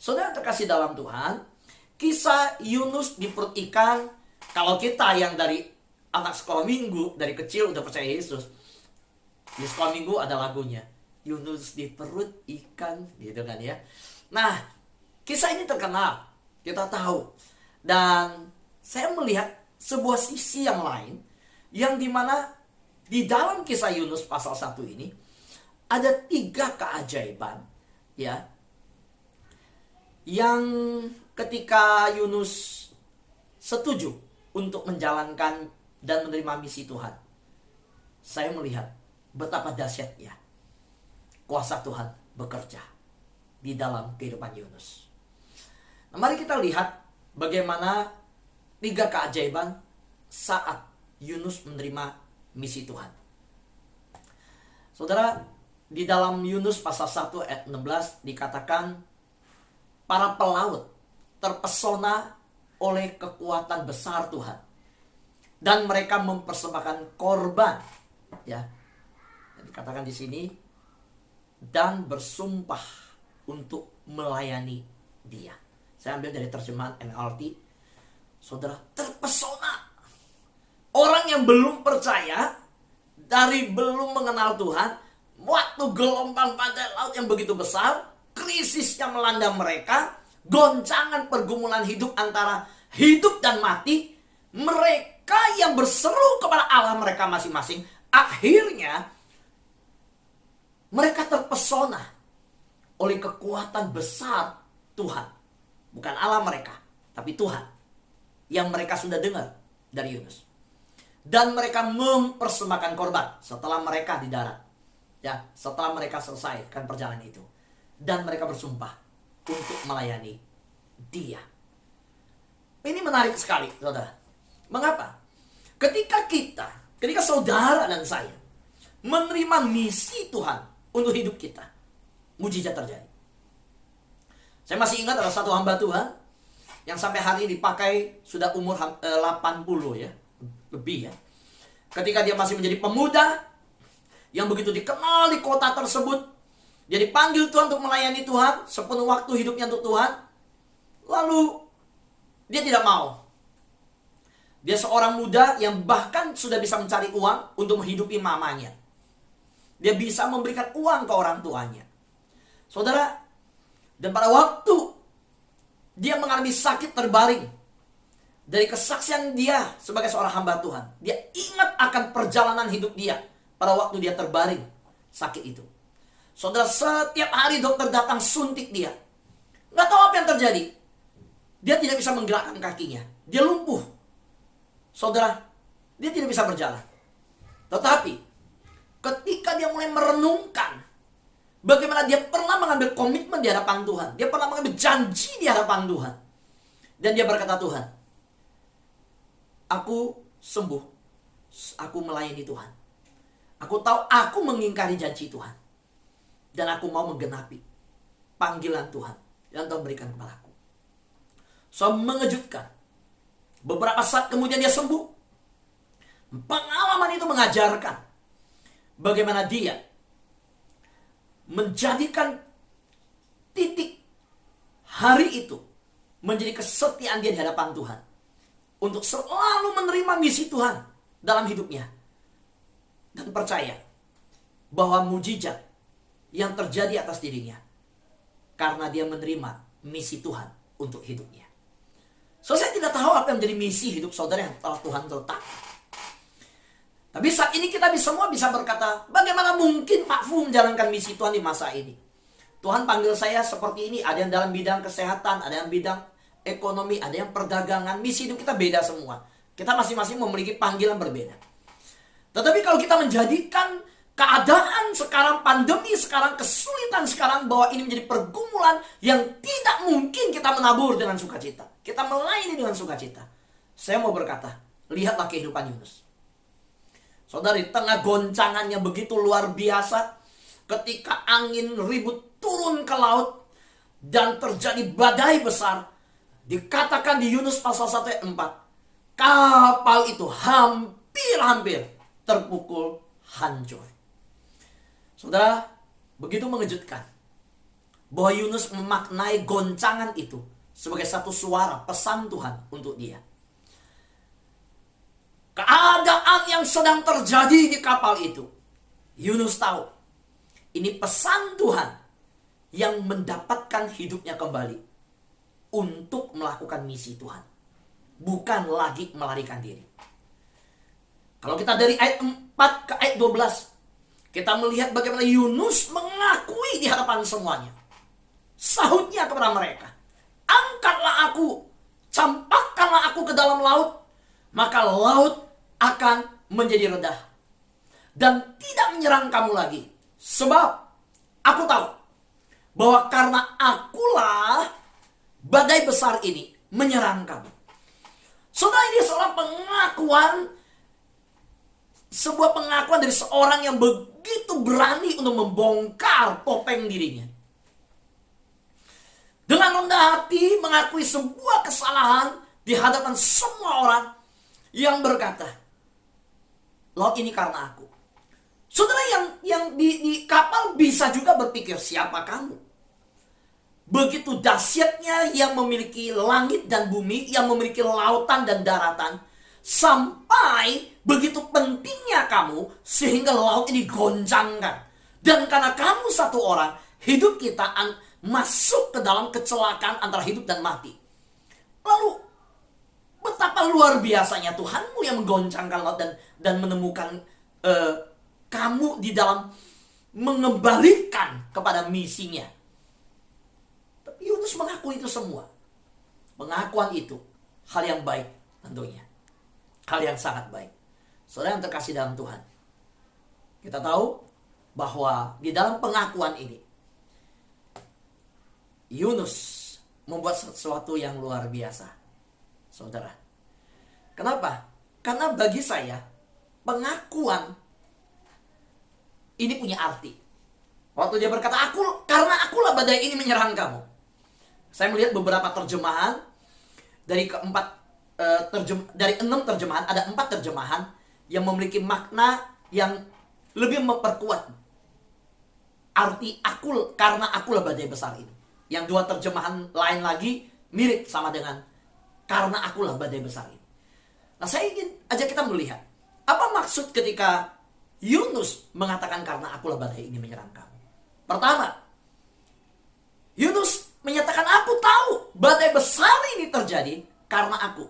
Saudara terkasih dalam Tuhan, kisah Yunus di perut ikan, kalau kita yang dari anak sekolah minggu, dari kecil udah percaya Yesus, di sekolah minggu ada lagunya, Yunus di perut ikan, gitu kan ya. Nah, kisah ini terkenal, kita tahu. Dan saya melihat sebuah sisi yang lain, yang dimana di dalam kisah Yunus pasal 1 ini, ada 3 keajaiban, ya, yang ketika Yunus setuju untuk menjalankan dan menerima misi Tuhan, saya melihat betapa dahsyatnya kuasa Tuhan bekerja di dalam kehidupan Yunus. Nah, mari kita lihat bagaimana 3 keajaiban saat Yunus menerima misi Tuhan. Saudara, di dalam Yunus pasal 1 ayat 16 dikatakan, para pelaut terpesona oleh kekuatan besar Tuhan, dan mereka mempersembahkan korban, ya. Dikatakan di sini, dan bersumpah untuk melayani Dia. Saya ambil dari terjemahan NLT. Saudara, terpesona. Orang yang belum percaya, dari belum mengenal Tuhan, waktu gelombang badai laut yang begitu besar, krisis yang melanda mereka, goncangan pergumulan hidup antara hidup dan mati, mereka yang berseru kepada Allah mereka masing-masing, akhirnya mereka terpesona oleh kekuatan besar Tuhan. Bukan Allah mereka, tapi Tuhan yang mereka sudah dengar dari Yunus. Dan mereka mempersembahkan korban setelah mereka di darat, ya, setelah mereka selesaikan perjalanan itu. Dan mereka bersumpah untuk melayani Dia. Ini menarik sekali, saudara. Mengapa? Ketika saudara dan saya menerima misi Tuhan untuk hidup kita, mujizat terjadi. Saya masih ingat ada satu hamba Tuhan yang sampai hari ini dipakai sudah umur 80 ya, lebih ya. Ketika dia masih menjadi pemuda yang begitu dikenal di kota tersebut, dia dipanggil Tuhan untuk melayani Tuhan, sepenuh waktu hidupnya untuk Tuhan. Lalu dia tidak mau. Dia seorang muda yang bahkan sudah bisa mencari uang untuk menghidupi mamanya. Dia bisa memberikan uang ke orang tuanya. Saudara, dan pada waktu dia mengalami sakit terbaring, dari kesaksian dia sebagai seorang hamba Tuhan, dia ingat akan perjalanan hidup dia pada waktu dia terbaring sakit itu. Saudara, setiap hari dokter datang suntik dia. Nggak tahu apa yang terjadi. Dia tidak bisa menggerakkan kakinya. Dia lumpuh. Saudara, dia tidak bisa berjalan. Tetapi, ketika dia mulai merenungkan bagaimana dia pernah mengambil komitmen di hadapan Tuhan, dia pernah mengambil janji di hadapan Tuhan, dan dia berkata, Tuhan, aku sembuh, aku melayani Tuhan. Aku tahu aku mengingkari janji Tuhan, dan aku mau menggenapi panggilan Tuhan yang Tuhan berikan kepadaku. So, mengejutkan. Beberapa saat kemudian dia sembuh. Pengalaman itu mengajarkan bagaimana dia menjadikan titik hari itu menjadi kesetiaan dia di hadapan Tuhan, untuk selalu menerima misi Tuhan dalam hidupnya, dan percaya bahwa mujizat yang terjadi atas dirinya karena dia menerima misi Tuhan untuk hidupnya. So, saya tidak tahu apa yang menjadi misi hidup saudara yang telah Tuhan letakkan. Tapi saat ini kita semua bisa berkata, bagaimana mungkin Pak Fu menjalankan misi Tuhan di masa ini? Tuhan panggil saya seperti ini, ada yang dalam bidang kesehatan, ada yang bidang ekonomi, ada yang perdagangan. Misi hidup kita beda semua. Kita masing-masing memiliki panggilan berbeda. Tetapi kalau kita menjadikan keadaan sekarang, pandemi sekarang, kesulitan sekarang, bahwa ini menjadi pergumulan yang tidak mungkin kita menabur dengan sukacita, kita melayani dengan sukacita, saya mau berkata, lihatlah kehidupan Yunus. Saudara, di tengah goncangan yang begitu luar biasa, ketika angin ribut turun ke laut dan terjadi badai besar, dikatakan di Yunus pasal 1 ayat 4, kapal itu hampir-hampir terpukul hancur. Saudara, begitu mengejutkan bahwa Yunus memaknai goncangan itu sebagai satu suara pesan Tuhan untuk dia. Keadaan yang sedang terjadi di kapal itu, Yunus tahu ini pesan Tuhan yang mendapatkan hidupnya kembali untuk melakukan misi Tuhan, bukan lagi melarikan diri. Kalau kita dari ayat 4 ke ayat 12, kita melihat bagaimana Yunus mengakui di hadapan semuanya. Sahutnya kepada mereka, angkatlah aku, campakkanlah aku ke dalam laut, maka laut akan menjadi redah dan tidak menyerang kamu lagi. Sebab aku tahu bahwa karena akulah badai besar ini menyerang kamu. Saudara, ini sebuah pengakuan dari seorang yang begitu berani untuk membongkar topeng dirinya. Dengan rendah hati mengakui sebuah kesalahan di hadapan semua orang yang berkata, laut ini karena aku. Saudara, yang di kapal bisa juga berpikir, siapa kamu? Begitu dahsyatnya yang memiliki langit dan bumi, yang memiliki lautan dan daratan, sampai begitu pentingnya kamu sehingga laut ini goncangkan. Dan karena kamu satu orang, hidup kita masuk ke dalam kecelakaan antara hidup dan mati. Lalu betapa luar biasanya Tuhanmu yang menggoncangkan laut dan menemukan kamu di dalam mengembalikan kepada misinya. Tapi Yunus mengakui itu semua. Pengakuan itu hal yang baik tentunya. Hal yang sangat baik. Saudara yang terkasih dalam Tuhan, kita tahu bahwa di dalam pengakuan ini Yunus membuat sesuatu yang luar biasa. Saudara, kenapa? Karena bagi saya pengakuan ini punya arti. Waktu dia berkata, karena akulah badai ini menyerang kamu. Saya melihat beberapa terjemahan dari dari 6 terjemahan, ada 4 terjemahan yang memiliki makna yang lebih memperkuat arti karena akulah badai besar ini. Yang 2 terjemahan lain lagi mirip sama dengan karena akulah badai besar ini. Nah, saya ingin ajak kita melihat apa maksud ketika Yunus mengatakan karena akulah badai ini menyerang kamu. Pertama, Yunus menyatakan aku tahu badai besar ini terjadi karena aku.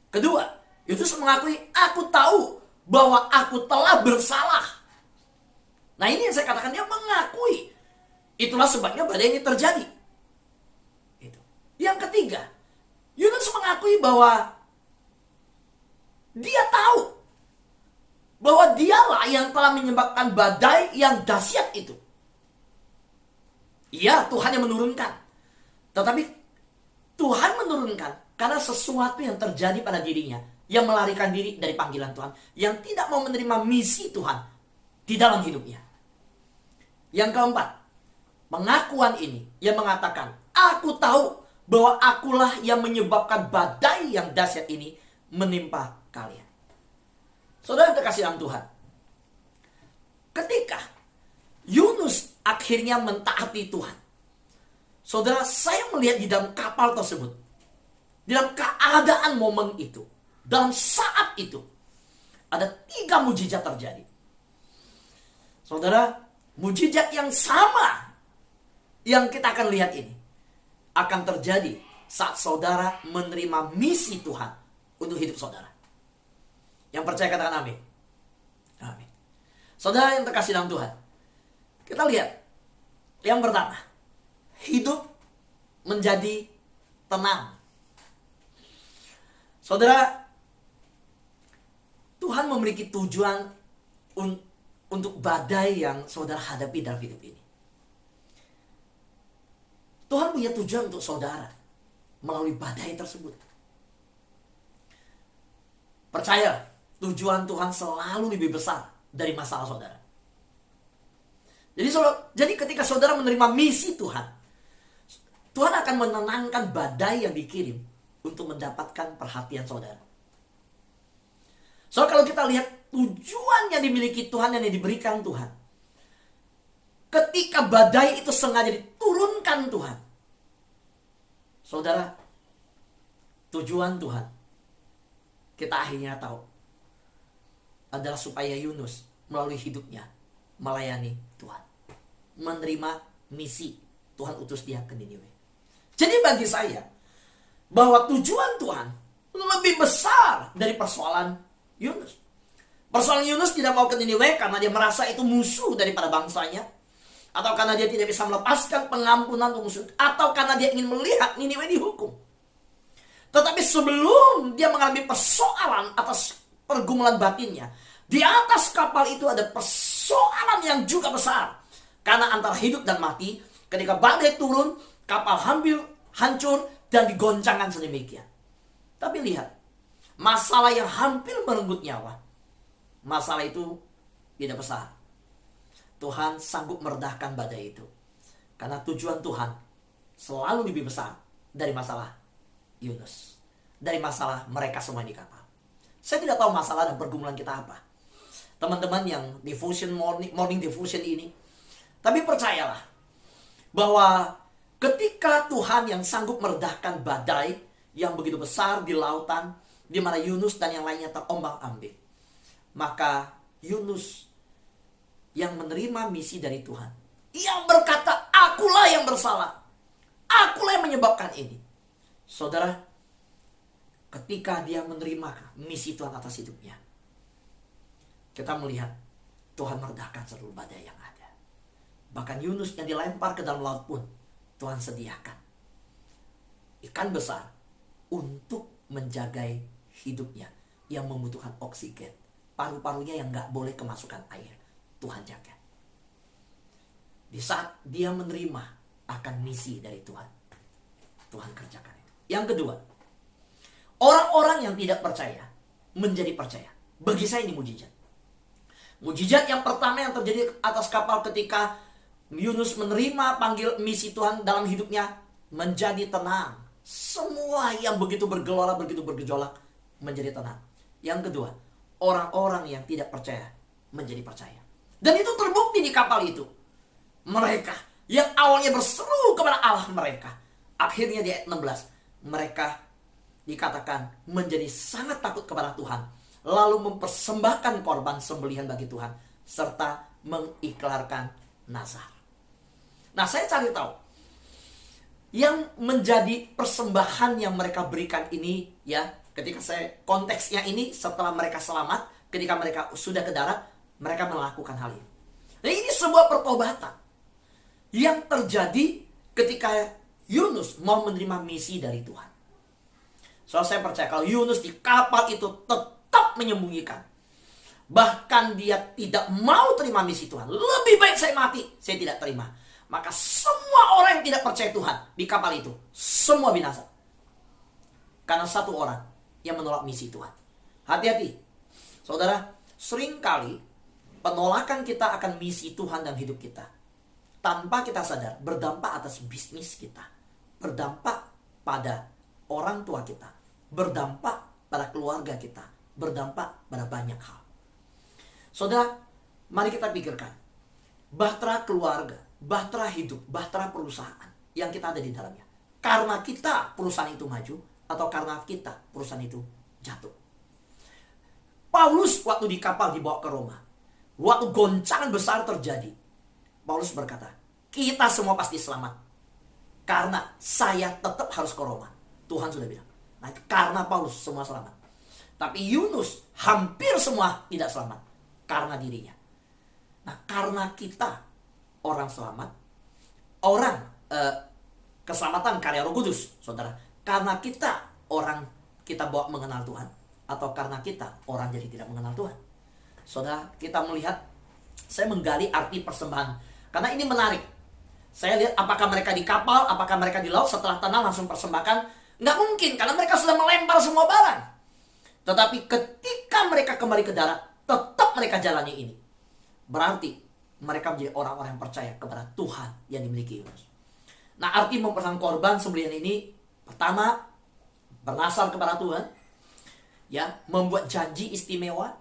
Kedua, Yunus mengakui aku tahu bahwa aku telah bersalah. Nah, ini yang saya katakan, dia mengakui. Itulah sebabnya badai ini terjadi. Itu. Yang ketiga, Yunus mengakui bahwa dia tahu bahwa dialah yang telah menyebabkan badai yang dahsyat itu. Iya, Tuhan yang menurunkan. Tetapi Tuhan menurunkan karena sesuatu yang terjadi pada dirinya, yang melarikan diri dari panggilan Tuhan, yang tidak mau menerima misi Tuhan di dalam hidupnya. Yang keempat, pengakuan ini yang mengatakan, aku tahu bahwa akulah yang menyebabkan badai yang dahsyat ini menimpa kalian. Saudara yang terkasih dalam Tuhan, ketika Yunus akhirnya mentaati Tuhan, saudara, saya melihat di dalam kapal tersebut, di dalam keadaan momen itu, dalam saat itu, ada 3 mujizat terjadi. Saudara, mujizat yang sama yang kita akan lihat ini akan terjadi saat saudara menerima misi Tuhan untuk hidup saudara. Yang percaya katakan amin. Amin. Saudara yang terkasih dalam Tuhan, kita lihat yang pertama, hidup menjadi tenang. Saudara, Tuhan memiliki tujuan untuk badai yang saudara hadapi dalam hidup ini. Tuhan punya tujuan untuk saudara melalui badai tersebut. Percaya, tujuan Tuhan selalu lebih besar dari masalah saudara. Jadi ketika saudara menerima misi Tuhan, Tuhan akan menenangkan badai yang dikirim untuk mendapatkan perhatian saudara. Kalau kita lihat tujuan yang dimiliki Tuhan, yang diberikan Tuhan, ketika badai itu sengaja diturunkan Tuhan. Saudara, tujuan Tuhan, kita akhirnya tahu, adalah supaya Yunus melalui hidupnya melayani Tuhan, menerima misi Tuhan utus dia ke Niniwe. Jadi bagi saya, bahwa tujuan Tuhan lebih besar dari persoalan Yunus. Persoalan Yunus tidak mau ke Niniwe karena dia merasa itu musuh daripada bangsanya, atau karena dia tidak bisa melepaskan pengampunan untuk musuh, atau karena dia ingin melihat Niniwe dihukum. Tetapi sebelum dia mengalami persoalan atas pergumulan batinnya, di atas kapal itu ada persoalan yang juga besar. Karena antara hidup dan mati, ketika badai turun, kapal hampir hancur dan digoncangkan sedemikian. Tapi lihat, masalah yang hampir merenggut nyawa, masalah itu tidak besar. Tuhan sanggup meredahkan badai itu. Karena tujuan Tuhan selalu lebih besar dari masalah Yunus, dari masalah mereka semua di kapal. Saya tidak tahu masalah dan pergumulan kita apa, teman-teman yang devotion morning devotion ini. Tapi percayalah bahwa ketika Tuhan yang sanggup meredahkan badai yang begitu besar di lautan, di mana Yunus dan yang lainnya terombang-ambing, maka Yunus yang menerima misi dari Tuhan, yang berkata, akulah yang bersalah, akulah yang menyebabkan ini. Saudara, ketika dia menerima misi Tuhan atas hidupnya, kita melihat Tuhan meredahkan seluruh badai yang ada. Bahkan Yunus yang dilempar ke dalam laut pun Tuhan sediakan ikan besar untuk menjaga hidupnya yang membutuhkan oksigen. Paru-parunya yang gak boleh kemasukan air, Tuhan jaga. Di saat dia menerima akan misi dari Tuhan, Tuhan kerjakan itu. Yang kedua, orang-orang yang tidak percaya menjadi percaya. Bagi saya ini mujizat. Mujizat yang pertama yang terjadi atas kapal ketika Yunus menerima panggil misi Tuhan dalam hidupnya, menjadi tenang. Semua yang begitu bergelora, begitu bergejolak menjadi tenang. Yang kedua, orang-orang yang tidak percaya menjadi percaya. Dan itu terbukti di kapal itu. Mereka yang awalnya berseru kepada Allah mereka, akhirnya di ayat 16, mereka dikatakan menjadi sangat takut kepada Tuhan, lalu mempersembahkan korban sembelihan bagi Tuhan, serta mengiklarkan nazar. Nah, saya cari tahu yang menjadi persembahan yang mereka berikan ini, ya, ketika saya konteksnya ini setelah mereka selamat, ketika mereka sudah ke darat, mereka melakukan hal ini. Nah, ini sebuah pertobatan yang terjadi ketika Yunus mau menerima misi dari Tuhan. Soalnya saya percaya kalau Yunus di kapal itu tetap menyembunyikan, bahkan dia tidak mau terima misi Tuhan, lebih baik saya mati, saya tidak terima, maka semua orang yang tidak percaya Tuhan di kapal itu semua binasa. Karena satu orang yang menolak misi Tuhan. Hati-hati, saudara. Seringkali penolakan kita akan misi Tuhan dalam hidup kita, tanpa kita sadar, berdampak atas bisnis kita, berdampak pada orang tua kita, berdampak pada keluarga kita, berdampak pada banyak hal. Saudara, mari kita pikirkan bahtera keluarga, bahtera hidup, bahtera perusahaan yang kita ada di dalamnya. Karena kita perusahaan itu maju, atau karena kita perusahaan itu jatuh. Paulus waktu di kapal dibawa ke Roma, waktu goncangan besar terjadi, Paulus berkata, kita semua pasti selamat, karena saya tetap harus ke Roma. Tuhan sudah bilang. Nah, itu karena Paulus semua selamat. Tapi Yunus hampir semua tidak selamat karena dirinya. Nah, karena kita orang selamat, orang keselamatan karya Roh Kudus, saudara. Karena kita orang kita bawa mengenal Tuhan, atau karena kita orang jadi tidak mengenal Tuhan. Saudara, kita melihat, saya menggali arti persembahan karena ini menarik. Saya lihat apakah mereka di kapal, apakah mereka di laut, setelah tenang langsung persembahkan. Nggak mungkin, karena mereka sudah melempar semua barang. Tetapi ketika mereka kembali ke darat, tetap mereka jalani ini. Berarti mereka menjadi orang-orang yang percaya kepada Tuhan yang dimiliki Yunus. Nah, arti mempersembahkan korban sembelihan ini, pertama, bernasar kepada Tuhan, ya, membuat janji istimewa,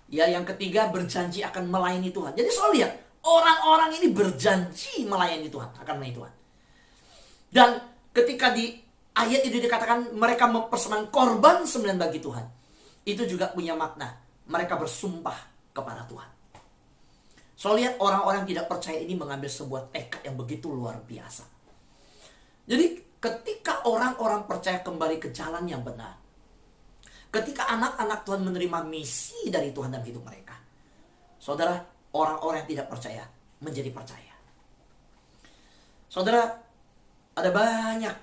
ya, yang ketiga berjanji akan melayani Tuhan. Jadi selalu lihat, Orang-orang ini berjanji melayani Tuhan, akan melayani Tuhan. Dan ketika di ayat itu dikatakan mereka mempersembahkan korban sembelihan bagi Tuhan, itu juga punya makna. Mereka bersumpah kepada Tuhan. So lihat orang-orang tidak percaya ini mengambil sebuah tekad yang begitu luar biasa. Jadi ketika orang-orang percaya kembali ke jalan yang benar, ketika anak-anak Tuhan menerima misi dari Tuhan dalam hidup mereka, saudara, orang-orang yang tidak percaya menjadi percaya. Saudara, ada banyak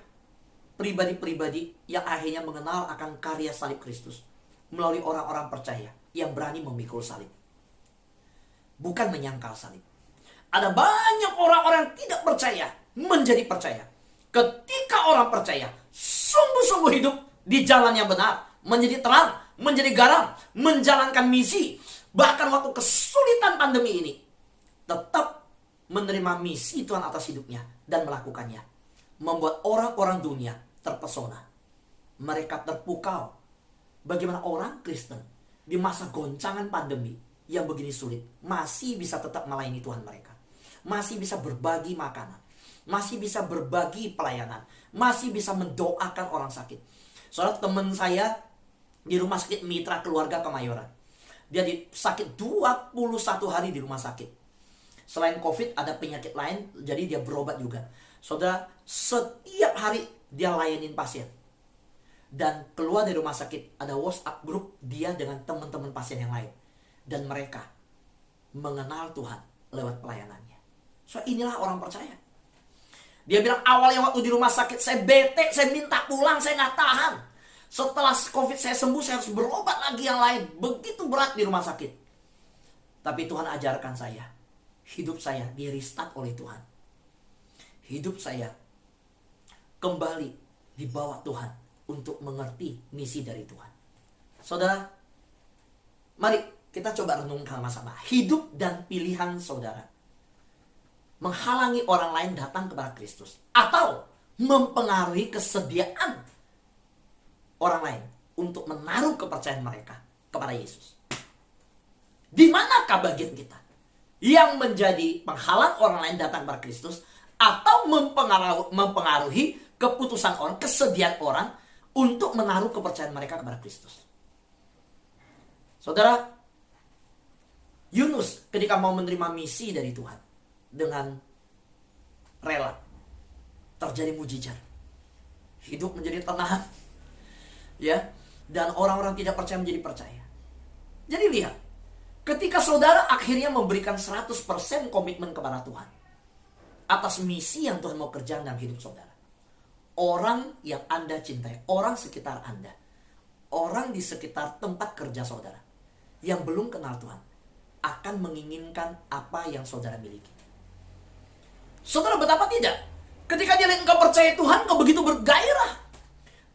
pribadi-pribadi yang akhirnya mengenal akan karya salib Kristus melalui orang-orang percaya yang berani memikul salib, bukan menyangkal salib. Ada banyak orang-orang yang tidak percaya menjadi percaya ketika orang percaya sungguh-sungguh hidup di jalan yang benar, menjadi terang, menjadi garam, menjalankan misi. Bahkan waktu kesulitan pandemi ini, tetap menerima misi Tuhan atas hidupnya dan melakukannya. Membuat orang-orang dunia terpesona. Mereka terpukau. Bagaimana orang Kristen di masa goncangan pandemi yang begini sulit masih bisa tetap melayani Tuhan mereka. Masih bisa berbagi makanan. Masih bisa berbagi pelayanan. Masih bisa mendoakan orang sakit. Saudara, teman saya di rumah sakit Mitra Keluarga Kemayoran. Dia sakit 21 hari di rumah sakit. Selain COVID ada penyakit lain, jadi dia berobat juga. Saudara, setiap hari dia layanin pasien. Dan keluar dari rumah sakit ada WhatsApp grup dia dengan teman-teman pasien yang lain. Dan mereka mengenal Tuhan lewat pelayanannya. So inilah orang percaya. Dia bilang awalnya waktu di rumah sakit saya bete, saya minta pulang, saya nggak tahan. Setelah COVID saya sembuh, saya harus berobat lagi yang lain. Begitu berat di rumah sakit. Tapi Tuhan ajarkan saya, hidup saya di restart oleh Tuhan. Hidup saya kembali dibawa Tuhan untuk mengerti misi dari Tuhan. Saudara, mari kita coba renungkan sama-sama. Hidup dan pilihan saudara menghalangi orang lain datang kepada Kristus, atau mempengaruhi kesediaan orang lain untuk menaruh kepercayaan mereka kepada Yesus. Di manakah bagian kita? Yang menjadi penghalang orang lain datang kepada Kristus, atau mempengaruhi keputusan orang, kesediaan orang untuk menaruh kepercayaan mereka kepada Kristus. Saudara, Yunus ketika mau menerima misi dari Tuhan dengan rela, terjadi mujizat. Hidup menjadi tenang. Ya, dan orang-orang tidak percaya menjadi percaya. Jadi lihat, ketika saudara akhirnya memberikan 100% komitmen kepada Tuhan atas misi yang Tuhan mau kerjakan dalam hidup saudara, orang yang Anda cintai, orang sekitar Anda, orang di sekitar tempat kerja saudara yang belum kenal Tuhan akan menginginkan apa yang saudara miliki. Saudara, betapa tidak? Ketika dia lihat engkau percaya Tuhan, engkau begitu bergairah.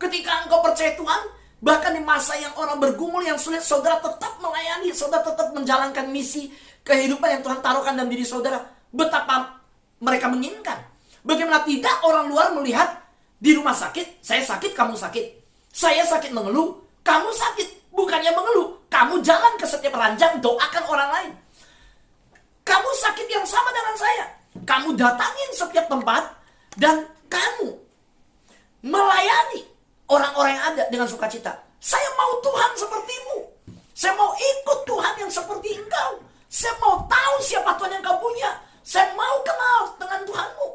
Ketika engkau percaya Tuhan, bahkan di masa yang orang bergumul, yang sulit, saudara tetap melayani, saudara tetap menjalankan misi kehidupan yang Tuhan taruhkan dalam diri saudara. Betapa mereka menginginkan. Bagaimana tidak orang luar melihat di rumah sakit, saya sakit, kamu sakit. Saya sakit mengeluh, kamu sakit. Bukannya mengeluh, kamu jalan ke setiap ranjang, doakan orang lain. Kamu sakit yang sama dengan saya. Kamu datangin setiap tempat dan kamu melayani orang-orang yang ada dengan sukacita. Saya mau Tuhan sepertimu. Saya mau ikut Tuhan yang seperti engkau. Saya mau tahu siapa Tuhan yang kau punya. Saya mau kenal dengan Tuhanmu.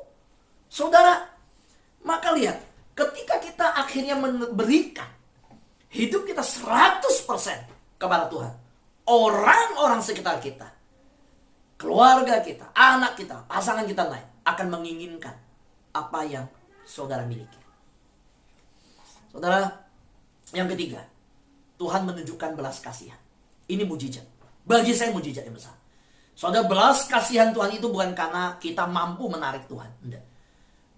Saudara, maka lihat, ketika kita akhirnya memberikan hidup kita 100% kepada Tuhan, orang-orang sekitar kita, keluarga kita, anak kita, pasangan kita lain akan menginginkan apa yang saudara miliki. Saudara, yang ketiga, Tuhan menunjukkan belas kasihan. Ini mujizat. Bagi saya mujizat yang besar. Saudara, belas kasihan Tuhan itu bukan karena kita mampu menarik Tuhan. Tidak.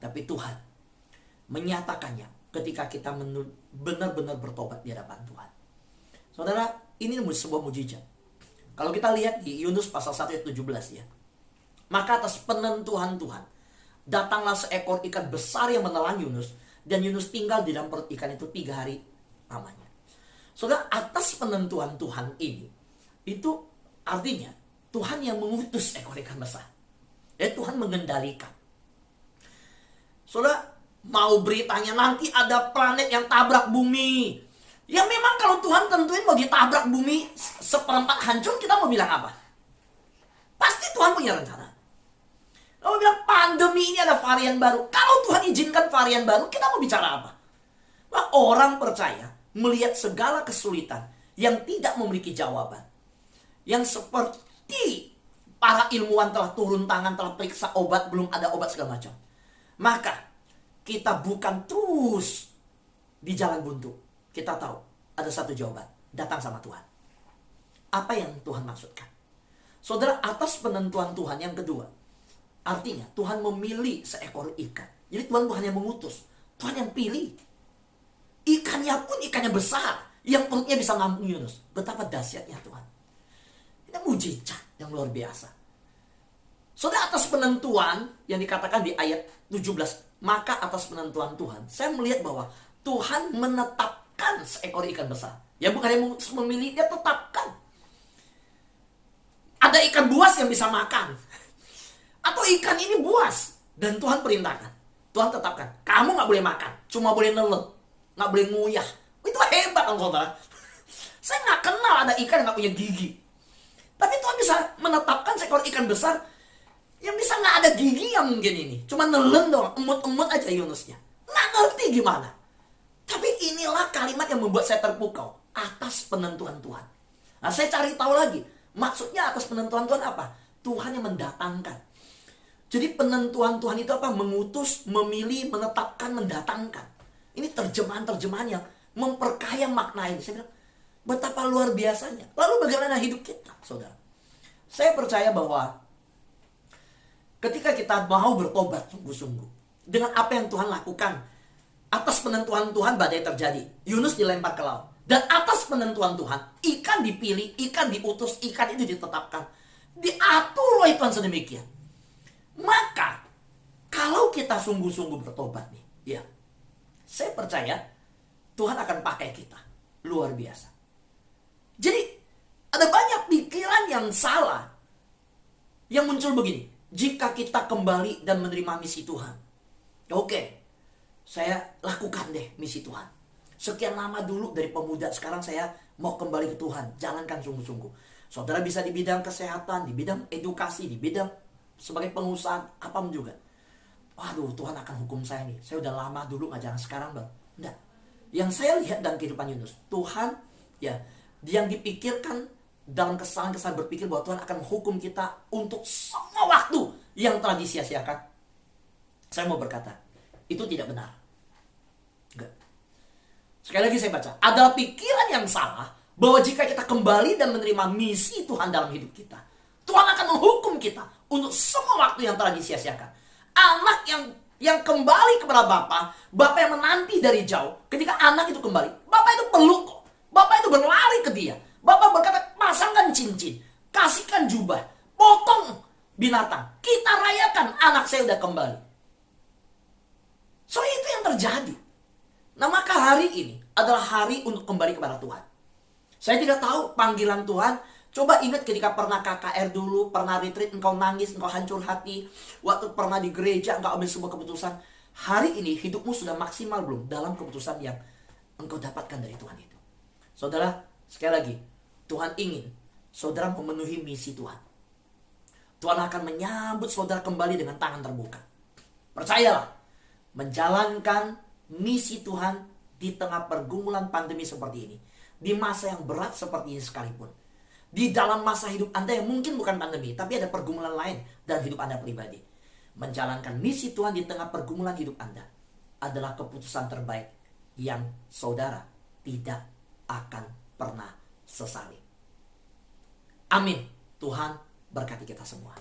Tapi Tuhan menyatakannya ketika kita benar-benar bertobat di hadapan Tuhan. Saudara, ini sebuah mujizat. Kalau kita lihat di Yunus pasal 1 ayat 17 ya. Maka atas penentuan Tuhan, datanglah seekor ikan besar yang menelan Yunus. Dan Yunus tinggal di dalam perut ikan itu 3 hari lamanya. Saudara, atas penentuan Tuhan ini, itu artinya Tuhan yang mengutus ekor ikan besar. Tuhan mengendalikan. Saudara, mau beritanya nanti ada planet yang tabrak bumi. Ya memang kalau Tuhan tentuin mau ditabrak bumi seperempat hancur, kita mau bilang apa? Pasti Tuhan punya rencana. Kalau bilang pandemi ini ada varian baru, kalau Tuhan izinkan varian baru, kita mau bicara apa? Nah, orang percaya melihat segala kesulitan yang tidak memiliki jawaban, yang seperti para ilmuwan telah turun tangan, telah periksa obat, belum ada obat segala macam. Maka kita bukan terus di jalan buntu. Kita tahu ada satu jawaban, datang sama Tuhan. Apa yang Tuhan maksudkan? Saudara, atas penentuan Tuhan yang kedua, artinya Tuhan memilih seekor ikan. Jadi Tuhan bukan yang mengutus, Tuhan yang pilih. Ikannya pun ikannya besar, yang perutnya bisa nampung Yunus. Betapa dahsyatnya Tuhan. Ini mujizat yang luar biasa. Saudara, atas penentuan yang dikatakan di ayat 17, maka atas penentuan Tuhan, saya melihat bahwa Tuhan menetapkan seekor ikan besar. Ya bukan yang memilih, dia tetapkan. Ada ikan buas yang bisa makan. Atau ikan ini buas. Dan Tuhan perintahkan. Tuhan tetapkan. Kamu gak boleh makan. Cuma boleh nelen. Gak boleh nguyah. Itu hebat kan saudara. Saya gak kenal ada ikan yang gak punya gigi. Tapi Tuhan bisa menetapkan seekor ikan besar yang bisa gak ada gigi yang mungkin ini. Cuma nelen doang. Emut-emut aja Yunusnya. Gak ngerti gimana. Tapi inilah kalimat yang membuat saya terpukau. Atas penentuan Tuhan. Nah, saya cari tahu lagi. Maksudnya atas penentuan Tuhan apa? Tuhan yang mendatangkan. Jadi penentuan Tuhan itu apa? Mengutus, memilih, menetapkan, mendatangkan. Ini terjemahan-terjemahan yang memperkaya makna ini. Saya bilang, betapa luar biasanya. Lalu bagaimana hidup kita, saudara? Saya percaya bahwa ketika kita mau bertobat sungguh-sungguh, dengan apa yang Tuhan lakukan, atas penentuan Tuhan badai terjadi. Yunus dilempar ke laut. Dan atas penentuan Tuhan, ikan dipilih, ikan diutus, ikan itu ditetapkan. Diatur oleh Tuhan sedemikian. Maka, kalau kita sungguh-sungguh bertobat nih, ya, saya percaya Tuhan akan pakai kita. Luar biasa. Jadi, ada banyak pikiran yang salah yang muncul begini. Jika kita kembali dan menerima misi Tuhan, oke, saya lakukan deh misi Tuhan. Sekian lama dulu dari pemuda, sekarang saya mau kembali ke Tuhan. Jalankan sungguh-sungguh. Saudara bisa di bidang kesehatan, di bidang edukasi, di bidang sebagai pengusaha, apapun juga. Waduh, Tuhan akan hukum saya nih. Saya udah lama dulu, gak jangan sekarang bang. Enggak. Yang saya lihat dalam kehidupan Yunus, Tuhan ya, yang dipikirkan dalam kesalahan-kesalahan berpikir bahwa Tuhan akan menghukum kita untuk semua waktu yang telah disia-siakan. Saya mau berkata, itu tidak benar. Enggak. Sekali lagi saya baca, ada pikiran yang salah bahwa jika kita kembali dan menerima misi Tuhan dalam hidup kita, Tuhan akan menghukum kita untuk semua waktu yang telah disia-siakan. Anak yang kembali kepada Bapak yang menanti dari jauh, ketika anak itu kembali, Bapak itu peluk kok. Bapak itu berlari ke dia. Bapak berkata, pasangkan cincin, kasihkan jubah, potong binatang. Kita rayakan anak saya udah kembali. So itu yang terjadi. Nah maka hari ini adalah hari untuk kembali kepada Tuhan. Saya tidak tahu panggilan Tuhan. Coba ingat ketika pernah KKR dulu, pernah retreat, engkau nangis, engkau hancur hati. Waktu pernah di gereja, engkau ambil sebuah keputusan. Hari ini hidupmu sudah maksimal belum dalam keputusan yang engkau dapatkan dari Tuhan itu. Saudara, sekali lagi, Tuhan ingin saudara memenuhi misi Tuhan. Tuhan akan menyambut saudara kembali dengan tangan terbuka. Percayalah, menjalankan misi Tuhan di tengah pergumulan pandemi seperti ini, di masa yang berat seperti ini sekalipun, di dalam masa hidup Anda yang mungkin bukan pandemi, tapi ada pergumulan lain dalam hidup Anda pribadi, menjalankan misi Tuhan di tengah pergumulan hidup Anda adalah keputusan terbaik yang saudara tidak akan pernah sesali. Amin. Tuhan berkati kita semua.